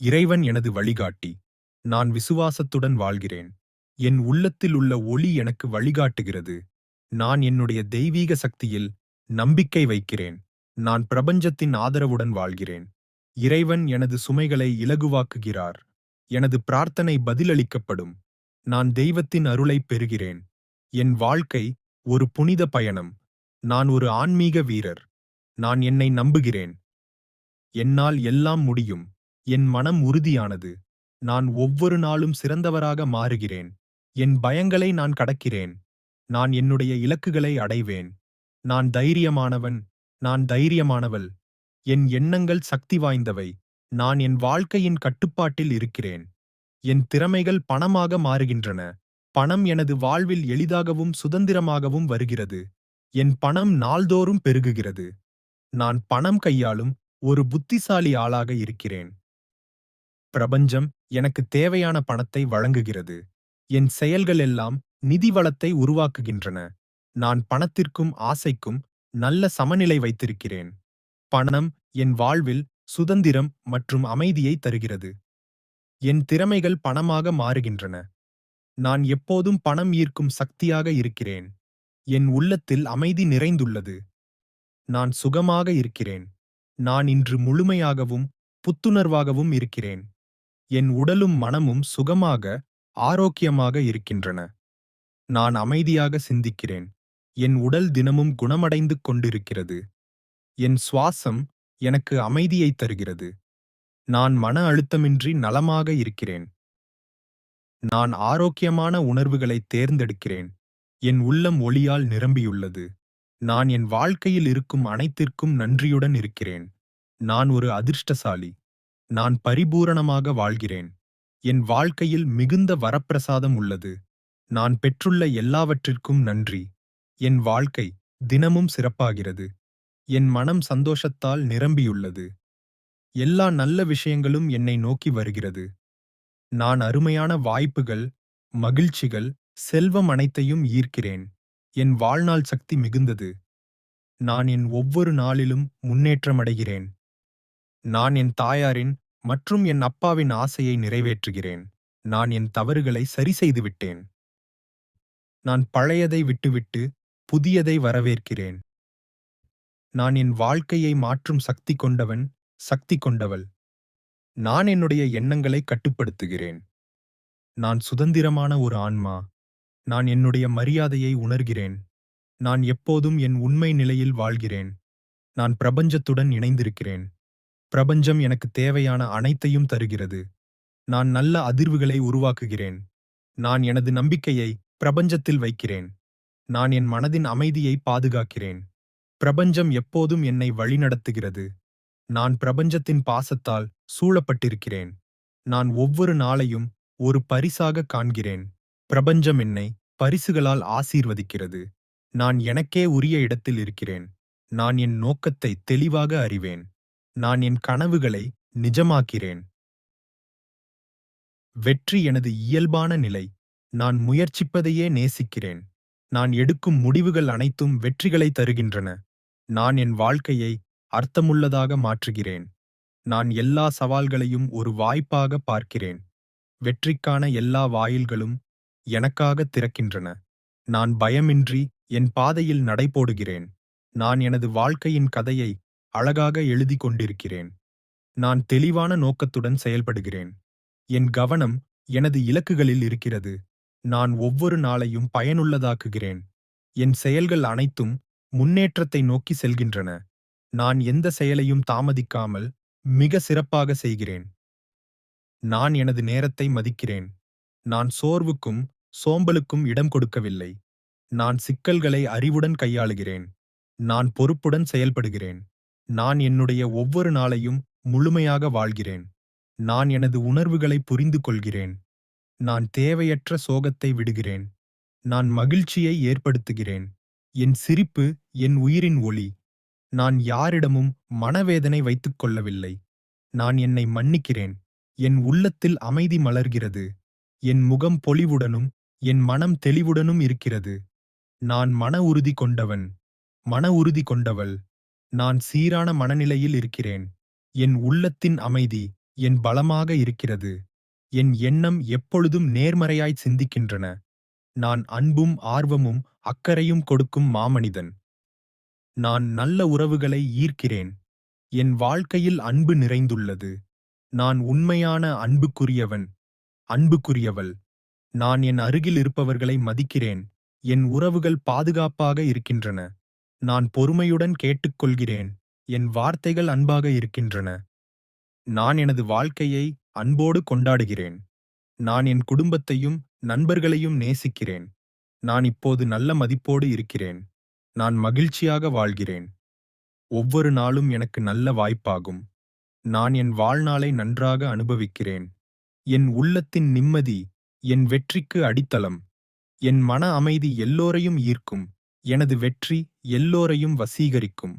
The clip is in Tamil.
இறைவன் எனது வழிகாட்டி. நான் விசுவாசத்துடன் வாழ்கிறேன். என் உள்ளத்தில் உள்ள ஒளி எனக்கு வழிகாட்டுகிறது. நான் என்னுடைய தெய்வீக சக்தியில் நம்பிக்கை வைக்கிறேன். நான் பிரபஞ்சத்தின் ஆதரவுடன் வாழ்கிறேன். இறைவன் எனது சுமைகளை இலகுவாக்குகிறார். எனது பிரார்த்தனை பதிலளிக்கப்படும். நான் தெய்வத்தின் அருளைப் பெறுகிறேன். என் வாழ்க்கை ஒரு புனித பயணம். நான் ஒரு ஆன்மீக வீரர். நான் என்னை நம்புகிறேன். என்னால் எல்லாம் முடியும். என் மனம் உறுதியானது. நான் ஒவ்வொரு நாளும் சிறந்தவராக மாறுகிறேன். என் பயங்களை நான் கடக்கிறேன். நான் என்னுடைய இலக்குகளை அடைவேன். நான் தைரியமானவன். நான் தைரியமானவள். என் எண்ணங்கள் சக்தி வாய்ந்தவை. நான் என் வாழ்க்கையின் கட்டுப்பாட்டில் இருக்கிறேன். என் திறமைகள் பணமாக மாறுகின்றன. பணம் எனது வாழ்வில் எளிதாகவும் சுதந்திரமாகவும் வருகிறது. என் பணம் நாள்தோறும் பெருகுகிறது. நான் பணம் கையாளும் ஒரு புத்திசாலி ஆளாக இருக்கிறேன். பிரபஞ்சம் எனக்கு தேவையான பணத்தை வழங்குகிறது. என் செயல்கள் எல்லாம் நிதி வளத்தை உருவாக்குகின்றன. நான் பணத்திற்கும் ஆசைக்கும் நல்ல சமநிலை வைத்திருக்கிறேன். பணம் என் வாழ்வில் சுதந்திரம் மற்றும் அமைதியை தருகிறது. என் திறமைகள் பணமாக மாறுகின்றன. நான் எப்போதும் பணம் ஈர்க்கும் சக்தியாக இருக்கிறேன். என் உள்ளத்தில் அமைதி நிறைந்துள்ளது. நான் சுகமாக இருக்கிறேன். நான் இன்று முழுமையாகவும் புத்துணர்வாகவும் இருக்கிறேன். என் உடலும் மனமும் சுகமாக, ஆரோக்கியமாக இருக்கின்றன. நான் அமைதியாக சிந்திக்கிறேன். என் உடல் தினமும் குணமடைந்து கொண்டிருக்கிறது. என் சுவாசம் எனக்கு அமைதியை தருகிறது. நான் மன அழுத்தமின்றி நலமாக இருக்கிறேன். நான் ஆரோக்கியமான உணர்வுகளை தேர்ந்தெடுக்கிறேன். என் உள்ளம் ஒளியால் நிரம்பியுள்ளது. நான் என் வாழ்க்கையில் இருக்கும் அனைத்திற்கும் நன்றியுடன் இருக்கிறேன். நான் ஒரு அதிர்ஷ்டசாலி. நான் பரிபூரணமாக வாழ்கிறேன். என் வாழ்க்கையில் மிகுந்த வரப்பிரசாதம் உள்ளது. நான் பெற்றுள்ள எல்லாவற்றிற்கும் நன்றி. என் வாழ்க்கை தினமும் சிறப்பாகிறது. என் மனம் சந்தோஷத்தால் நிரம்பியுள்ளது. எல்லா நல்ல விஷயங்களும் என்னை நோக்கி வருகிறது. நான் அருமையான வாய்ப்புகள், மகிழ்ச்சிகள், செல்வம் அனைத்தையும் ஈர்க்கிறேன். என் வாழ்நாள் சக்தி மிகுந்தது. நான் என் ஒவ்வொரு நாளிலும் முன்னேற்றமடைகிறேன். நான் என் தாயாரின் மற்றும் என் அப்பாவின் ஆசையை நிறைவேற்றுகிறேன். நான் என் தவறுகளை சரிசெய்துவிட்டேன். நான் பழையதை விட்டுவிட்டு புதியதை வரவேற்கிறேன். நான் என் வாழ்க்கையை மாற்றும் சக்தி கொண்டவன், சக்தி கொண்டவள். நான் என்னுடைய எண்ணங்களை கட்டுப்படுத்துகிறேன். நான் சுதந்திரமான ஒரு ஆன்மா. நான் என்னுடைய மரியாதையை உணர்கிறேன். நான் எப்போதும் என் உண்மை நிலையில் வாழ்கிறேன். நான் பிரபஞ்சத்துடன் இணைந்திருக்கிறேன். பிரபஞ்சம் எனக்கு தேவையான அனைத்தையும் தருகிறது. நான் நல்ல அதிர்வுகளை உருவாக்குகிறேன். நான் எனது நம்பிக்கையை பிரபஞ்சத்தில் வைக்கிறேன். நான் என் மனதின் அமைதியை பாதுகாக்கிறேன். பிரபஞ்சம் எப்போதும் என்னை வழிநடத்துகிறது. நான் பிரபஞ்சத்தின் பாசத்தால் சூழப்பட்டிருக்கிறேன். நான் ஒவ்வொரு நாளையும் ஒரு பரிசாக காண்கிறேன். பிரபஞ்சம் என்னை பரிசுகளால் ஆசீர்வதிக்கிறது. நான் எனக்கே உரிய இடத்தில் இருக்கிறேன். நான் என் நோக்கத்தை தெளிவாக அறிவேன். நான் என் கனவுகளை நிஜமாக்கிறேன். வெற்றி எனது இயல்பான நிலை. நான் முயற்சிப்பதையே நேசிக்கிறேன். நான் எடுக்கும் முடிவுகள் அனைத்தும் வெற்றிகளை தருகின்றன. நான் என் வாழ்க்கையை அர்த்தமுள்ளதாக மாற்றுகிறேன். நான் எல்லா சவால்களையும் ஒரு வாய்ப்பாக பார்க்கிறேன். வெற்றிக்கான எல்லா வாயில்களும் எனக்காக திறக்கின்றன. நான் பயமின்றி என் பாதையில் நடைபோடுகிறேன். நான் எனது வாழ்க்கையின் கதையை அழகாக எழுதி கொண்டிருக்கிறேன். நான் தெளிவான நோக்கத்துடன் செயல்படுகிறேன். என் கவனம் எனது இலக்குகளில் இருக்கிறது. நான் ஒவ்வொரு நாளையும் பயனுள்ளதாக்குகிறேன். என் செயல்கள் அனைத்தும் முன்னேற்றத்தை நோக்கி செல்கின்றன. நான் எந்த செயலையும் தாமதிக்காமல் மிக சிறப்பாக செய்கிறேன். நான் எனது நேரத்தை மதிக்கிறேன். நான் சோர்வுக்கும் சோம்பலுக்கும் இடம் கொடுக்கவில்லை. நான் சிக்கல்களை அறிவுடன் கையாளுகிறேன். நான் பொறுப்புடன் செயல்படுகிறேன். நான் என்னுடைய ஒவ்வொரு நாளையும் முழுமையாக வாழ்கிறேன். நான் எனது உணர்வுகளை புரிந்து கொள்கிறேன். நான் தேவையற்ற சோகத்தை விடுகிறேன். நான் மகிழ்ச்சியை ஏற்படுத்துகிறேன். என் சிரிப்பு என் உயிரின் ஒளி. நான் யாரிடமும் மனவேதனை வைத்துக் கொள்ளவில்லை. நான் என்னை மன்னிக்கிறேன். என் உள்ளத்தில் அமைதி மலர்கிறது. என் முகம் பொலிவுடனும் என் மனம் தெளிவுடனும் இருக்கிறது. நான் மன உறுதி கொண்டவன். மன உறுதி கொண்டவள். நான் சீரான மனநிலையில் இருக்கிறேன். என் உள்ளத்தின் அமைதி என் பலமாக இருக்கிறது. என் எண்ணம் எப்பொழுதும் நேர்மறையாய் சிந்திக்கின்றன. நான் அன்பும் ஆர்வமும் அக்கறையும் கொடுக்கும் மாமனிதன். நான் நல்ல உறவுகளை ஈர்க்கிறேன். என் வாழ்க்கையில் அன்பு நிறைந்துள்ளது. நான் உண்மையான அன்புக்குரியவன், அன்புக்குரியவள். நான் என் அருகில் இருப்பவர்களை மதிக்கிறேன். என் உறவுகள் பாதுகாப்பாக இருக்கின்றன. நான் பொறுமையுடன் கேட்டுக்கொள்கிறேன். என் வார்த்தைகள் அன்பாக இருக்கின்றன. நான் எனது வாழ்க்கையை அன்போடு கொண்டாடுகிறேன். நான் என் குடும்பத்தையும் நண்பர்களையும் நேசிக்கிறேன். நான் இப்போது நல்ல மதிப்போடு இருக்கிறேன். நான் மகிழ்ச்சியாக வாழ்கிறேன். ஒவ்வொரு நாளும் எனக்கு நல்ல வாய்ப்பாகும். நான் என் வாழ்நாளை நன்றாக அனுபவிக்கிறேன். என் உள்ளத்தின் நிம்மதி என் வெற்றிக்கு அடித்தளம். என் மன அமைதி எல்லோரையும் ஈர்க்கும். எனது வெற்றி எல்லோரையும் வசீகரிக்கும்.